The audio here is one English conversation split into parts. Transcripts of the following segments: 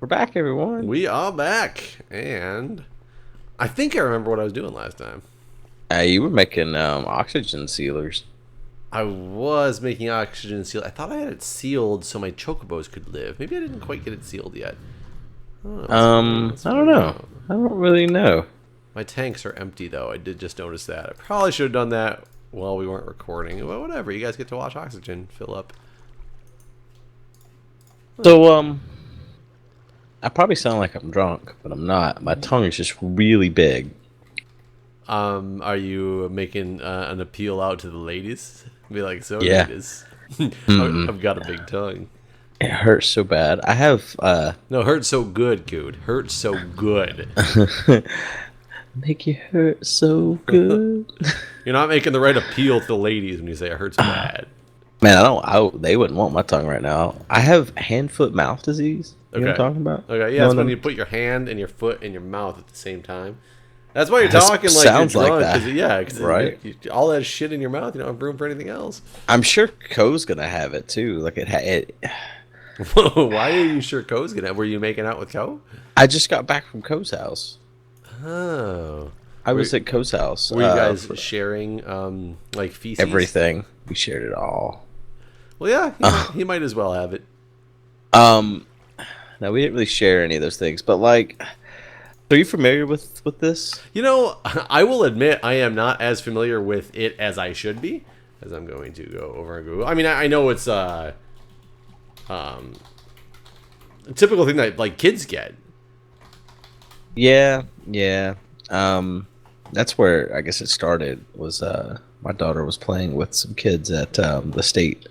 We're back, everyone. We are back, and I think I remember what I was doing last time. You were making oxygen sealers. I was making oxygen seal. I thought I had it sealed so my chocobos could live. Maybe I didn't quite get it sealed yet. I don't know. I don't really know. My tanks are empty, though. I did just notice that. I probably should have done that while we weren't recording. But whatever. You guys get to watch oxygen fill up. So, I probably sound like I'm drunk, but I'm not. My tongue is just really big. Are you making an appeal out to the ladies? Be like, so Yeah. ladies, I've got a big tongue. It hurts so bad. I have, No, hurts so good, Guude. Hurts so good. make you hurt so good. You're not making the right appeal to the ladies when you say it hurts bad. Man, they wouldn't want my tongue right now. I have hand, foot, mouth disease. You know what I'm talking about? Okay, yeah, it's when you put your hand and your foot in your mouth at the same time. That's why you're talking like sounds you're drunk. like that. Yeah, cause right. All that shit in your mouth, you don't have room for anything else. I'm sure Co's gonna have it too. Like it. Why are you sure Co's gonna have? Were you making out with Co? I just got back from Co's house. Oh. I was at Co's house. Were you guys sharing like feces? Everything. We shared it all. Well, yeah, he might as well have it. No, we didn't really share any of those things, but like, are you familiar with this? You know, I will admit I am not as familiar with it as I should be, as I'm going to go over and Google. I mean, I know it's a typical thing that like kids get. Yeah. That's where I guess it started. Was my daughter was playing with some kids at the state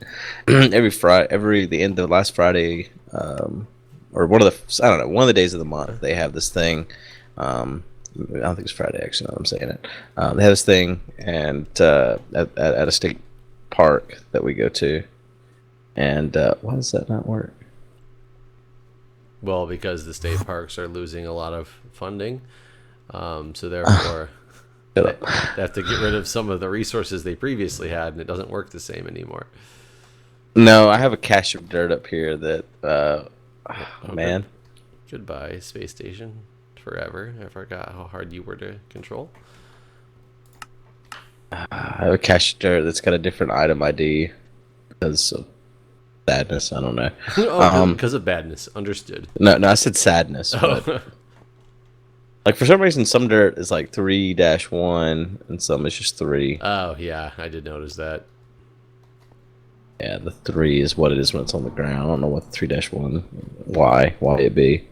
every the end of last Friday, or one of the days of the month. They have this thing. I don't think it's Friday, actually. No, I'm saying it. They have this thing, and at a state park that we go to. And why does that not work? Well, because the state parks are losing a lot of funding, so therefore they have to get rid of some of the resources they previously had, and it doesn't work the same anymore. No, I have a cache of dirt up here that, Okay. man. Goodbye, space station. Forever. I forgot how hard you were to control. I have a cache of dirt that's got a different item ID because of sadness. I don't know. Because of badness. Understood. No, I said sadness. But, like, for some reason, some dirt is like 3-1 and some is just 3. Oh, yeah. I did notice that. Yeah, the 3 is what it is when it's on the ground. I don't know what the 3-1, why it be.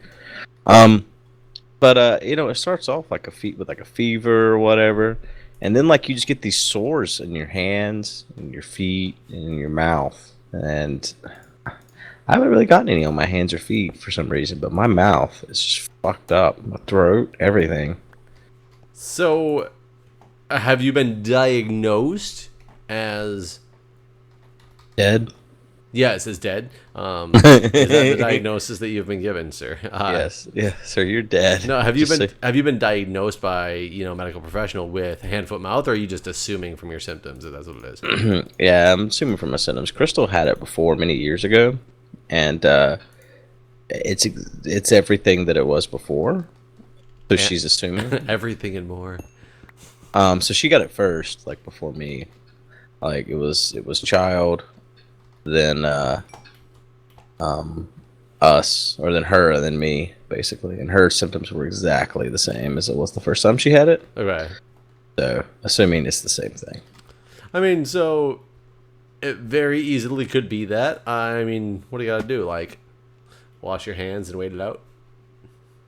But it starts off like with like a fever or whatever, and then like you just get these sores in your hands and your feet and in your mouth, and I haven't really gotten any on my hands or feet for some reason, but my mouth is just fucked up, my throat, everything. So, have you been diagnosed as Dead? Yeah, it says dead. Is that the diagnosis that you've been given, sir? Yes, sir, you're dead. No, have you been diagnosed by a medical professional with hand, foot, mouth, or are you just assuming from your symptoms that that's what it is? Yeah, I'm assuming from my symptoms. Crystal had it before many years ago, and it's everything that it was before. So she's assuming everything and more. So she got it first, like before me. Like it was child, then us, or then her, and then me, basically. And her symptoms were exactly the same as it was the first time she had it. Okay. So, assuming it's the same thing. I mean, so it very easily could be that. I mean, what do you gotta do? Like, wash your hands and wait it out?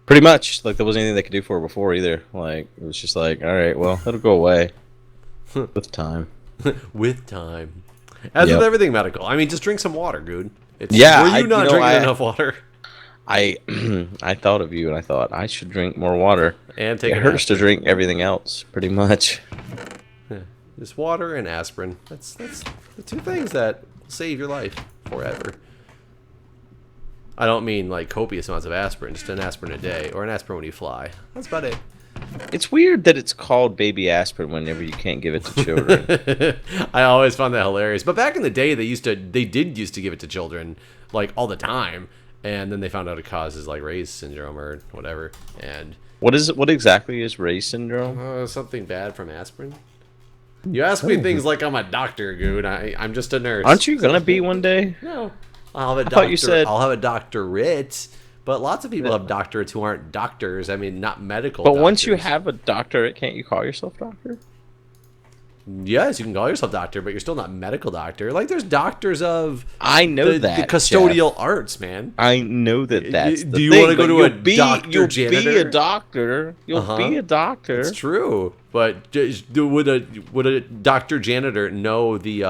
Pretty much. Like, there wasn't anything they could do for her before either. Like, it was just like, all right, well, it'll go away with time. With time. As with everything medical. I mean, just drink some water, dude. Were you not drinking enough water? I thought of you, and I thought I should drink more water. And take it hurts to drink everything else, pretty much. Yeah. Just water and aspirin. That's the two things that save your life forever. I don't mean like copious amounts of aspirin, just an aspirin a day, or an aspirin when you fly. That's about it. It's weird that it's called baby aspirin whenever you can't give it to children. I always found that hilarious. But back in the day, they did used to give it to children like all the time, and then they found out it causes like Ray's syndrome or whatever, and What exactly is Ray's syndrome? something bad from aspirin. You ask me things like I'm a doctor, Guude. I'm just a nurse. Aren't you gonna be one day? No, I'll have a thought you said- I'll have a doctorate. But lots of people have doctorates who aren't doctors. I mean, not medical. But once you doctors. have a doctorate, can't you call yourself doctor? Yes, you can call yourself doctor, but you're still not medical doctor. Like, there's doctors of I know the custodial arts, man. I know that that's the Do you thing, want to go but to a doctor you'll janitor? be a doctor. You'll be a doctor. It's true, but would a doctor janitor know the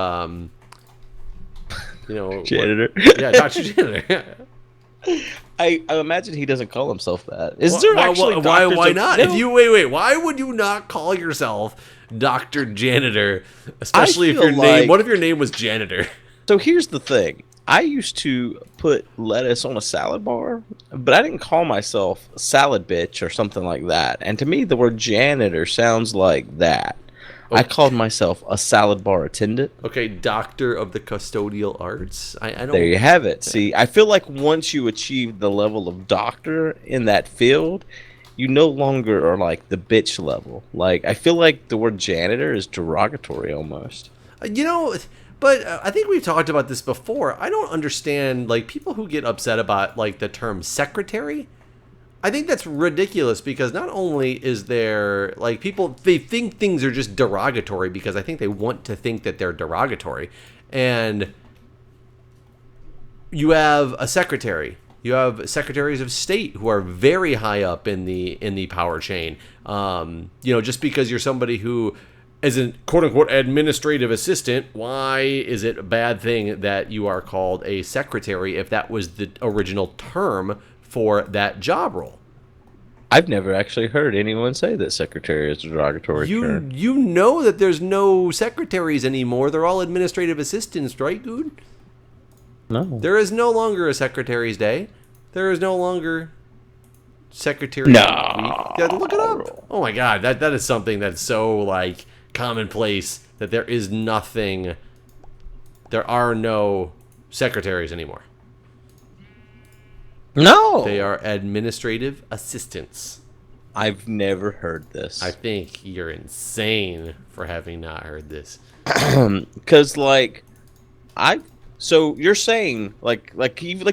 Janitor. Yeah, doctor janitor. I imagine he doesn't call himself that. Is there actually why not? No. If you wait, why would you not call yourself Doctor Janitor? Especially if your name. What if your name was Janitor? So here's the thing. I used to put lettuce on a salad bar, but I didn't call myself salad bitch or something like that. And to me, the word janitor sounds like that. Okay. I called myself a salad bar attendant. Okay, doctor of the custodial arts. I don't. There you have it. See, I feel like once you achieve the level of doctor in that field, you no longer are like the bitch level. Like, I feel like the word janitor is derogatory almost. But I think we've talked about this before. I don't understand, like, people who get upset about, like, the term secretary. I think that's ridiculous because not only is there, like, people, they think things are just derogatory because I think they want to think that they're derogatory. And you have a secretary. You have secretaries of state who are very high up in the power chain. Just because you're somebody who is a quote-unquote administrative assistant, why is it a bad thing that you are called a secretary if that was the original term for that job role? I've never actually heard anyone say that secretary is a derogatory term. You know that there's no secretaries anymore. They're all administrative assistants, right, Guude? No. There is no longer a secretary's day. There is no longer secretary week. Yeah, look it up. Oh my god, that is something that's so, like, commonplace that there is nothing. There are no secretaries anymore. No. They are administrative assistants. I've never heard this. I think you're insane for having not heard this. Because, so you're saying, like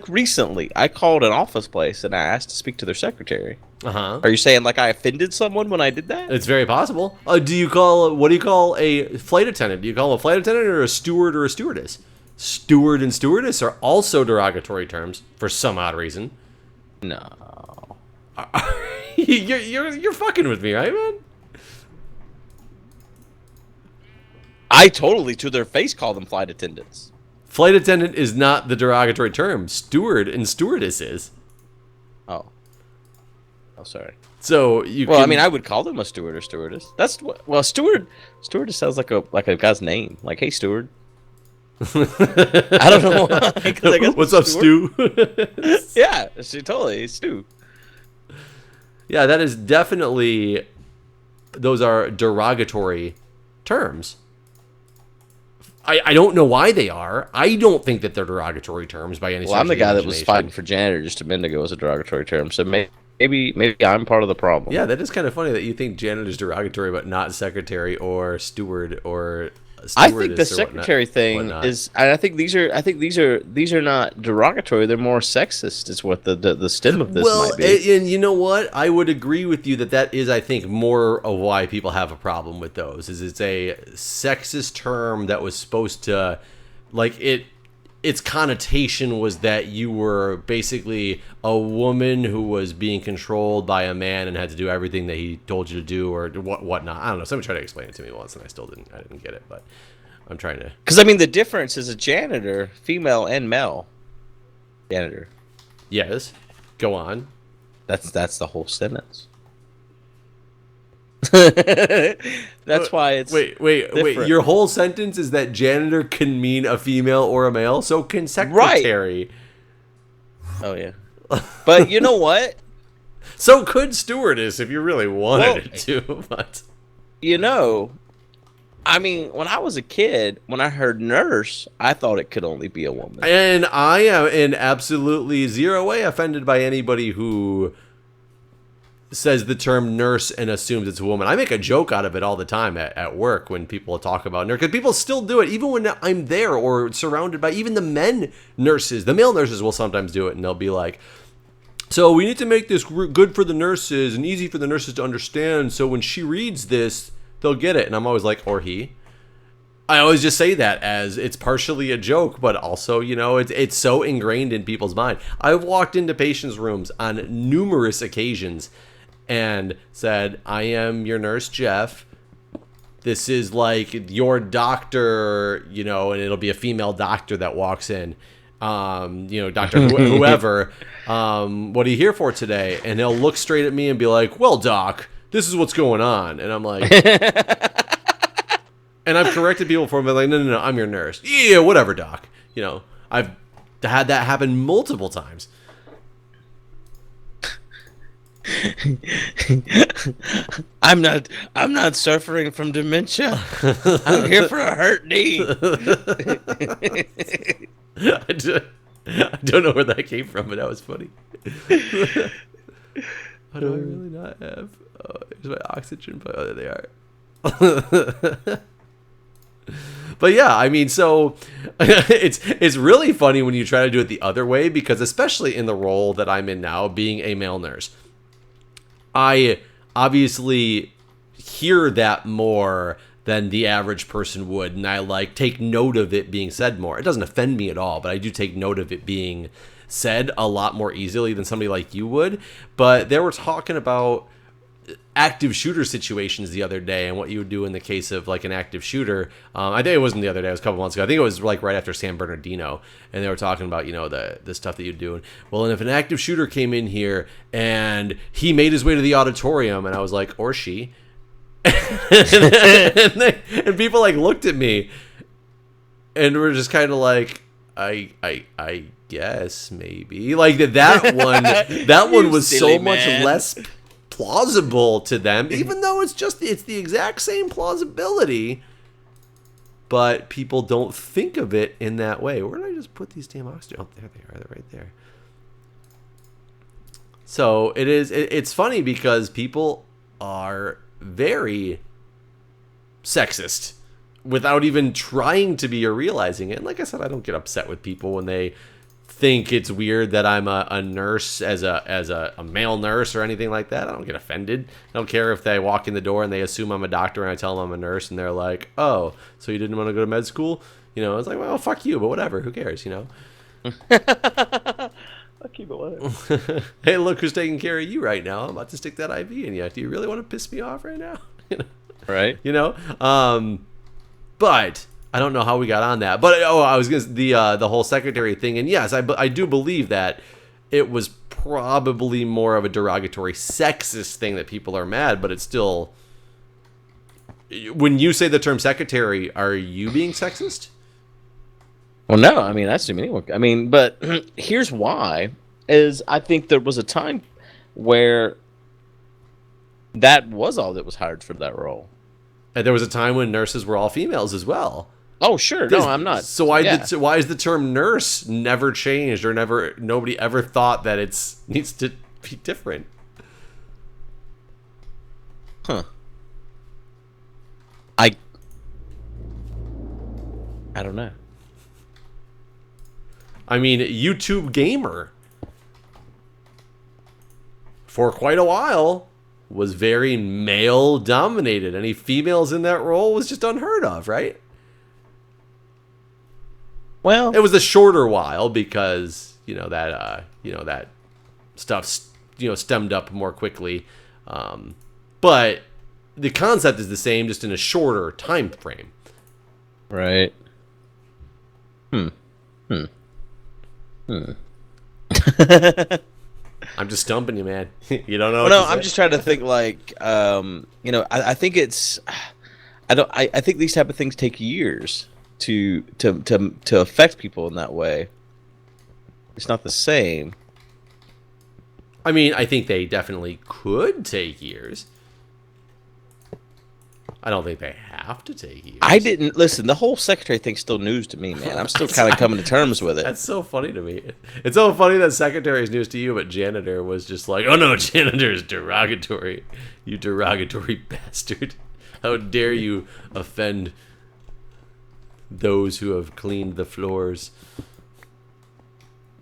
recently, I called an office place and I asked to speak to their secretary. Uh-huh. Are you saying, like, I offended someone when I did that? It's very possible. What do you call a flight attendant? Do you call them a flight attendant or a steward or a stewardess? Steward and stewardess are also derogatory terms for some odd reason. No. You're fucking with me, right, man? I totally, to their face, call them flight attendants. Flight attendant is not the derogatory term. Steward and stewardess is. Oh, sorry. So I mean, I would call them a steward or stewardess. That's what. Well, stewardess sounds like a guy's name. Like, hey, steward. I don't know why. I guess what's up, Stu? Yeah, totally, Stu. Yeah, that is definitely. Those are derogatory terms. I don't know why they are. I don't think that they're derogatory terms by any stretch I'm the of guy that was imagination. fighting for janitor just a minute ago as a derogatory term. So maybe I'm part of the problem. Yeah, that is kind of funny that you think janitor is derogatory, but not secretary or steward or. I think the secretary thing is. I think these are not derogatory. They're more sexist. Is what the stem of this might be. And you know what? I would agree with you that is, I think, more of why people have a problem with those. Is it's a sexist term that was supposed to, like, its connotation was that you were basically a woman who was being controlled by a man and had to do everything that he told you to do or whatnot. I don't know. Someone tried to explain it to me once and I didn't get it, but I'm trying to. Because, I mean, the difference is a janitor, female and male janitor. Yes. Go on. That's the whole sentence. That's why it's wait. Your whole sentence is that janitor can mean a female or a male, so can secretary. Right. Oh yeah. But you know what? So could stewardess if you really wanted it to. But I mean, when I was a kid, when I heard nurse, I thought it could only be a woman. And I am in absolutely zero way offended by anybody who says the term nurse and assumes it's a woman. I make a joke out of it all the time at work when people talk about nurse, because people still do it even when I'm there or surrounded by even the nurses. The male nurses will sometimes do it, and they'll be like, so we need to make this good for the nurses and easy for the nurses to understand, so when she reads this, they'll get it. And I'm always like, or he. I always just say that as it's partially a joke, but also, you know, it's so ingrained in people's mind. I've walked into patients' rooms on numerous occasions and said, I am your nurse, Jeff. This is like your doctor, you know, and it'll be a female doctor that walks in. You know, doctor whoever. What are you here for today? And he'll look straight at me and be like, well, doc, this is what's going on. And I'm like... And I've corrected people for them, like, no, I'm your nurse. Yeah, whatever, doc. You know, I've had that happen multiple times. I'm not suffering from dementia. I'm here for a hurt knee. I don't know where that came from, but that was funny. How do I really not have? Oh, here's my oxygen. Oh, there they are. But yeah, I mean, so it's really funny when you try to do it the other way, because especially in the role that I'm in now, being a male nurse, I obviously hear that more than the average person would, and I like take note of it being said more. It doesn't offend me at all, but I do take note of it being said a lot more easily than somebody like you would. But they were talking about active shooter situations the other day and what you would do in the case of like an active shooter. I think it wasn't the other day, it was a couple months ago. I think it was like right after San Bernardino, and they were talking about, you know, the stuff that you'd do. Well, and if an active shooter came in here and he made his way to the auditorium, and I was like, or she, and people like looked at me and were just kind of like, I guess maybe like that one was so much less plausible to them, even though it's the exact same plausibility, but people don't think of it in that way. Where did I just put these damn oxygen? Oh, there they are. They're right there. So it's funny because people are very sexist without even trying to be or realizing it. And like I said, I don't get upset with people when they think it's weird that I'm a nurse as a male nurse or anything like that. I don't get offended. I don't care if they walk in the door and they assume I'm a doctor and I tell them I'm a nurse and they're like, oh, so you didn't want to go to med school? You know, it's like, well, fuck you, but whatever. Who cares, you know? Fuck you, but whatever. Hey, look who's taking care of you right now. I'm about to stick that IV in you. Do you really want to piss me off right now? You know? Right. You know? But I don't know how we got on that. But I was gonna the whole secretary thing, and yes, I do believe that it was probably more of a derogatory sexist thing that people are mad, but it's still, when you say the term secretary, are you being sexist? Well, no, I mean, that's too many. I mean, but here's why, is I think there was a time where that was all that was hired for that role. And there was a time when nurses were all females as well. Oh, sure. No, I'm not. So why is the term nurse never changed, or nobody ever thought that it needs to be different? Huh. I don't know. I mean, YouTube gamer for quite a while was very male dominated. Any females in that role was just unheard of, right? Well, it was a shorter while because that stuff stemmed up more quickly, but the concept is the same, just in a shorter time frame. Right. I'm just stumping you, man. You don't know. Well, no, I'm just trying to think. Like, I think it's. I think these type of things take years to affect people in that way. It's not the same. I mean, I think they definitely could take years. I don't think they have to take years. I didn't listen. The whole secretary thing's still news to me, man. I'm still kind of coming to terms with it. That's so funny to me. It's so funny that secretary is news to you, but janitor was just like, oh no, janitor is derogatory. You derogatory bastard. How dare you offend those who have cleaned the floors.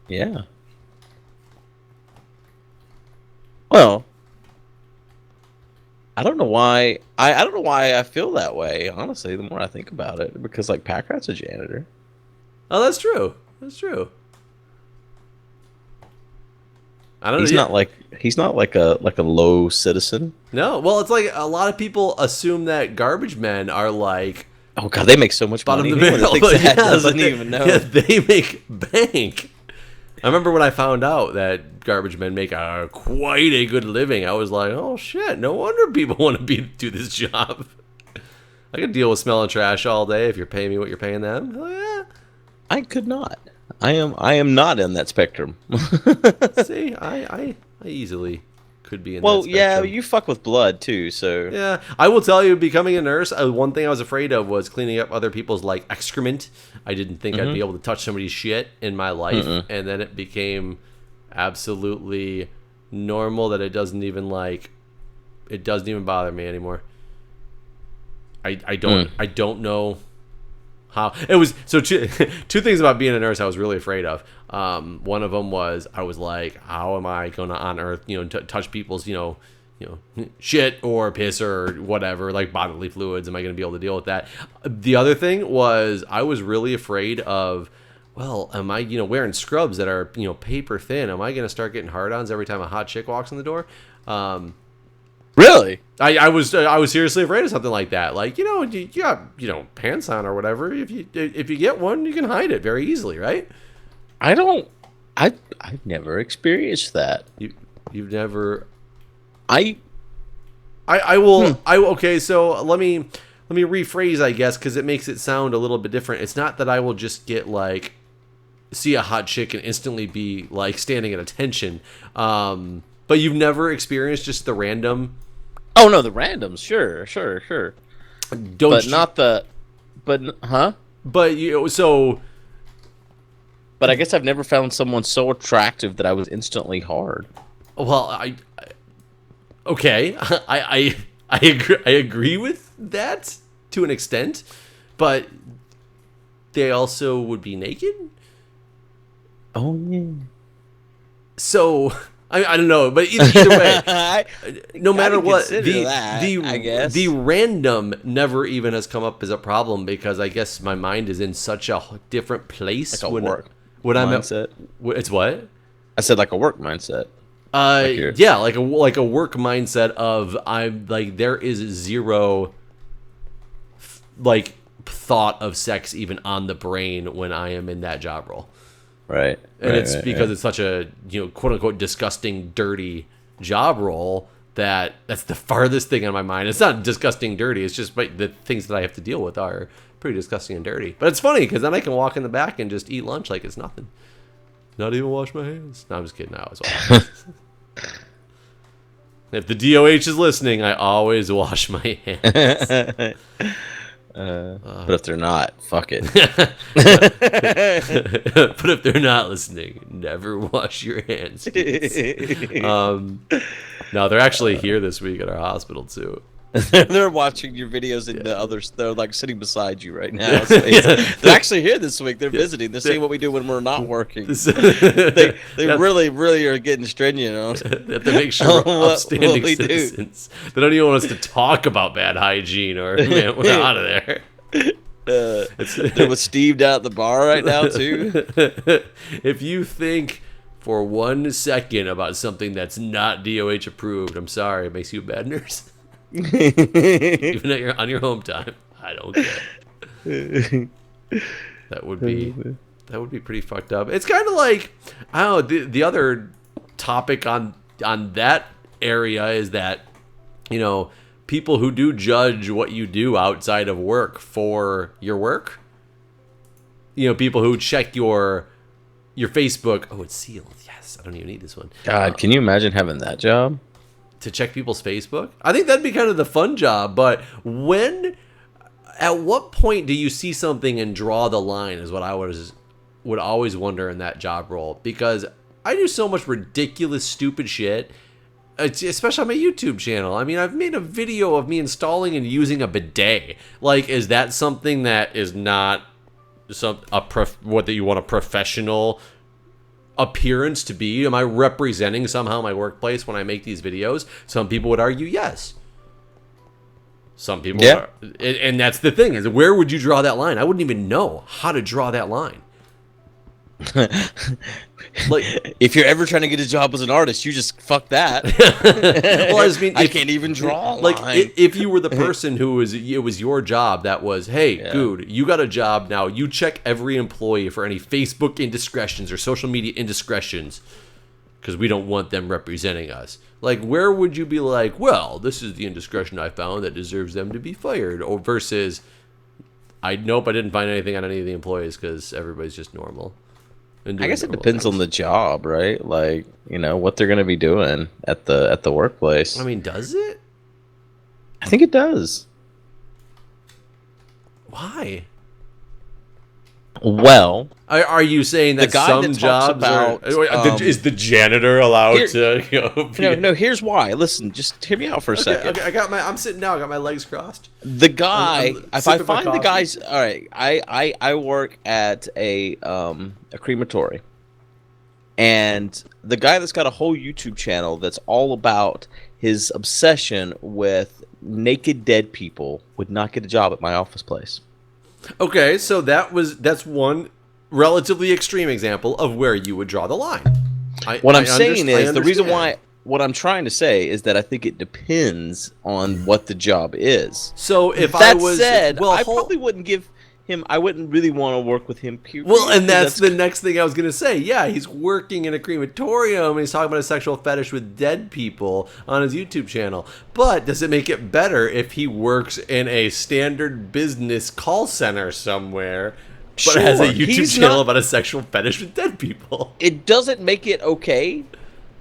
Yeah. Well, I don't know why. I don't know why I feel that way. Honestly, the more I think about it, because like Packrat's a janitor. Oh, that's true. That's true. I don't know. He's not like a low citizen. No. Well, it's like a lot of people assume that garbage men are like, oh god, they make so much bottom money. of the barrel. Doesn't even know. Yeah, they make bank. I remember when I found out that garbage men make quite a good living. I was like, oh shit, no wonder people want to do this job. I could deal with smelling trash all day if you're paying me what you're paying them. Hell yeah. I could not. I am not in that spectrum. See, I easily could be in well, that spectrum. yeah, you fuck with blood too, so Yeah, I will tell you, becoming a nurse, one thing I was afraid of was cleaning up other people's like excrement. I didn't think I'd be able to touch somebody's shit in my life, and then it became absolutely normal that it doesn't even bother me anymore. I don't know how it was. So two things about being a nurse I was really afraid of. One of them was I was like, how am I going to unearth, touch people's, shit or piss or whatever, like bodily fluids? Am I going to be able to deal with that? The other thing was I was really afraid of, well, am I, wearing scrubs that are, paper thin? Am I going to start getting hard-ons every time a hot chick walks in the door? really, I was seriously afraid of something like that. Like, you got, pants on or whatever. If you get one, you can hide it very easily, right? I've never experienced that. You've never. I will. Okay, so let me rephrase, I guess, because it makes it sound a little bit different. It's not that I will just get like see a hot chick and instantly be like standing at attention. But you've never experienced just the random. Oh no, the randoms, sure. But I guess I've never found someone so attractive that I was instantly hard. Well, I agree with that to an extent, but they also would be naked. Oh yeah. So I don't know, but either way, no matter what, the random never even has come up as a problem because I guess my mind is in such a different place. Like a work mindset. It's what? I said like a work mindset. Yeah, like a work mindset of I'm like there is zero like thought of sex even on the brain when I am in that job role. Right. And it's because it's such a, quote unquote disgusting, dirty job role that's the farthest thing on my mind. It's not disgusting, dirty. It's just the things that I have to deal with are pretty disgusting and dirty. But it's funny because then I can walk in the back and just eat lunch like it's nothing. Not even wash my hands. No, I'm just kidding. I always wash my hands. If the DOH is listening, I always wash my hands. But if they're not, fuck it. But if they're not listening, never wash your hands. No, they're actually here this week at our hospital too. They're watching your videos and the others. They're like sitting beside you right now. So they're actually here this week. They're visiting. They're seeing what we do when we're not working. They really are getting stringent. They have to make sure we're upstanding citizens. They don't even want us to talk about bad hygiene or man, we're out of there. They're with Steve down at the bar right now too. If you think for 1 second about something that's not DOH approved, I'm sorry, it makes you a bad nurse. Even on your home time, I don't care. That would be pretty fucked up. It's kind of like, I don't know, the other topic on that area is that people who do judge what you do outside of work for your work. People who check your Facebook. Oh, it's sealed. Yes, I don't even need this one. God, can you imagine having that job? to check people's Facebook? I think that'd be kind of the fun job, but at what point do you see something and draw the line is what I would always wonder in that job role, because I do so much ridiculous, stupid shit, especially on my YouTube channel. I mean, I've made a video of me installing and using a bidet. Like, is that something that is not what that you want a professional appearance to be? Am I representing somehow my workplace when I make these videos? Some people would argue yes. Some people are, and that's the thing, is where would you draw that line? I wouldn't even know how to draw that line. Like, if you're ever trying to get a job as an artist, you just fuck that. Well, I just mean, I can't even draw a like line. if you were the person it was your job that was, hey, Guude, you got a job now. You check every employee for any Facebook indiscretions or social media indiscretions, because we don't want them representing us. Like, where would you be like, well, this is the indiscretion I found that deserves them to be fired, or versus, I didn't find anything on any of the employees because everybody's just normal. I guess it depends on the job, right? Like, what they're going to be doing at the workplace. I mean, does it? I think it does. Why? Well, are you saying that some jobs is the janitor allowed to? No. Here's why. Listen, just hear me out for a second. Okay, I'm sitting down. I got my legs crossed. The guy, if I find the guys, all right. I work at a crematory, and the guy that's got a whole YouTube channel that's all about his obsession with naked dead people would not get a job at my office place. Okay, so that's one relatively extreme example of where you would draw the line. What I'm saying is the reason why. What I'm trying to say is that I think it depends on what the job is. So if that I was said, I probably wouldn't give him. I wouldn't really want to work with him. Period. Well, and that's the next thing I was gonna say. Yeah, he's working in a crematorium and he's talking about a sexual fetish with dead people on his YouTube channel. But does it make it better if he works in a standard business call center somewhere, but has a YouTube channel about a sexual fetish with dead people? It doesn't make it okay,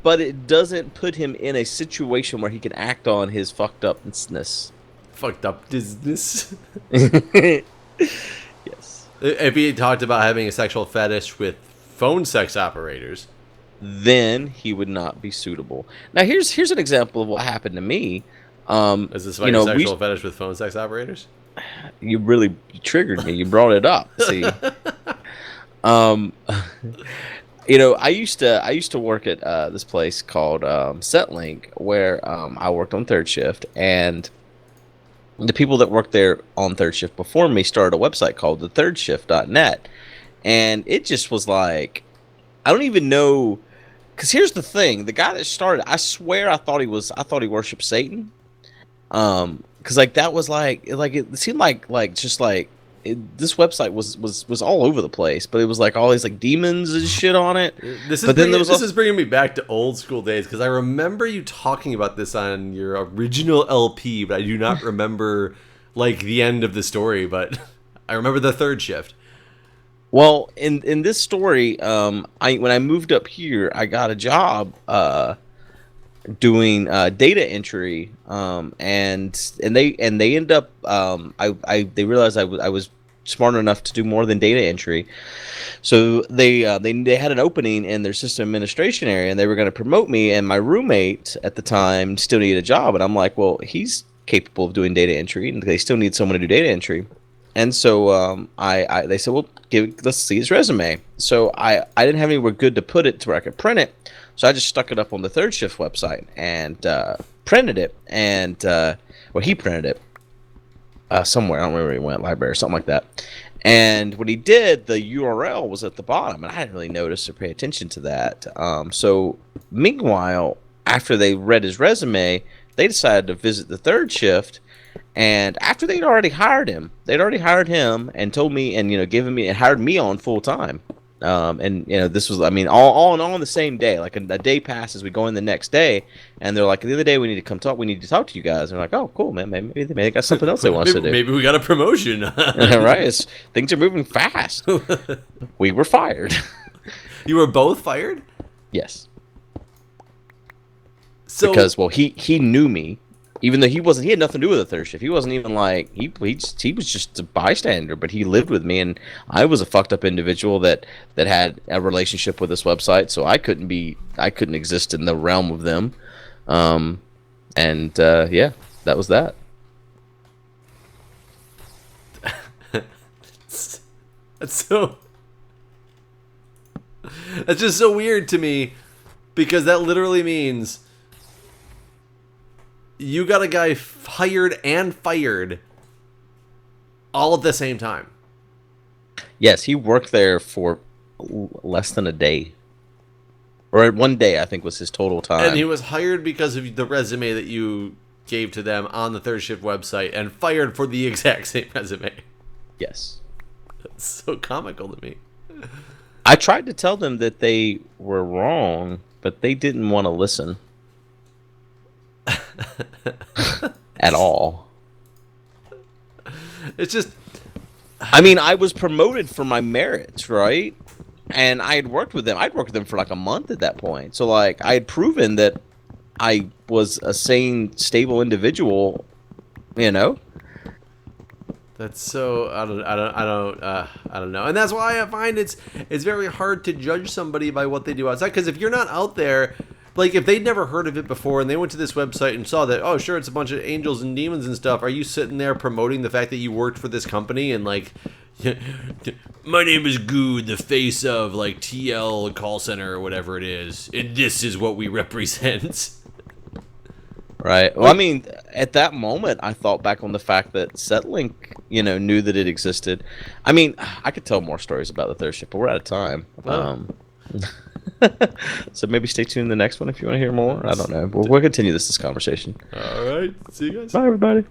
but it doesn't put him in a situation where he can act on his fucked upness. Fucked upness? Yes. If he talked about having a sexual fetish with phone sex operators, then he would not be suitable. Now, here's an example of what happened to me. Is this like a sexual fetish with phone sex operators? You really triggered me. You brought it up. See. I used to work at this place called SetLink, where I worked on third shift, and the people that worked there on third shift before me started a website called thethirdShift.net, and it just was like, I don't even know, because here's the thing: the guy that started, I swear, I thought he worshipped Satan, because that was it seemed like this website was all over the place, but it was like all these like demons and shit on it. This is bringing me back to old school days, because I remember you talking about this on your original LP, but I do not remember like the end of the story. But I remember the third shift. Well, in this story, when I moved up here, I got a job doing data entry, and they end up they realized I was smart enough to do more than data entry, so they had an opening in their system administration area, and they were going to promote me, and my roommate at the time still needed a job, and I'm like, well, he's capable of doing data entry, and they still need someone to do data entry. And so they said, well, let's see his resume. So I didn't have anywhere good to put it to where I could print it. So I just stuck it up on the third shift website and printed it. And he printed it somewhere. I don't remember where he went, library or something like that. And when he did, the URL was at the bottom, and I didn't really notice or pay attention to that. So meanwhile, after they read his resume, they decided to visit the third shift. And after they'd already hired him and told me and hired me on full time. This was, all in all on the same day. Like a day passes, we go in the next day, and they're like, the other day we need to come talk. We need to talk to you guys. And we're like, oh, cool, man. Maybe they got something else they want us to do. Maybe we got a promotion. Right? Things are moving fast. We were fired. You were both fired? Yes. So because well he knew me, even though he had nothing to do with the third shift. He wasn't even like he was just a bystander, but he lived with me, and I was a fucked up individual that had a relationship with this website, so I couldn't exist in the realm of them. Yeah, that was that. that's so that's just so weird to me, because that literally means you got a guy hired and fired all at the same time. Yes, he worked there for less than a day, or 1 day, I think was his total time. And he was hired because of the resume that you gave to them on the third shift website, and fired for the exact same resume. Yes. That's so comical to me. I tried to tell them that they were wrong, but they didn't want to listen. At all. It's just, I mean, I was promoted for my merits, right? And I had worked with them. I'd worked with them for like a month at that point. So like I had proven that I was a sane, stable individual, you know? that's so, I don't know. And that's why I find it's very hard to judge somebody by what they do outside. Because if you're not out there, like if they'd never heard of it before and they went to this website and saw that, oh sure, it's a bunch of angels and demons and stuff, are you sitting there promoting the fact that you worked for this company and like, my name is Guude, the face of like TL call center or whatever it is, and this is what we represent? Right. Well, I mean, at that moment, I thought back on the fact that Setlink, knew that it existed. I mean, I could tell more stories about the third ship, but we're out of time. Oh. So maybe stay tuned to the next one if you want to hear more. I don't know. We'll continue this conversation. All right. See you guys. Bye, everybody.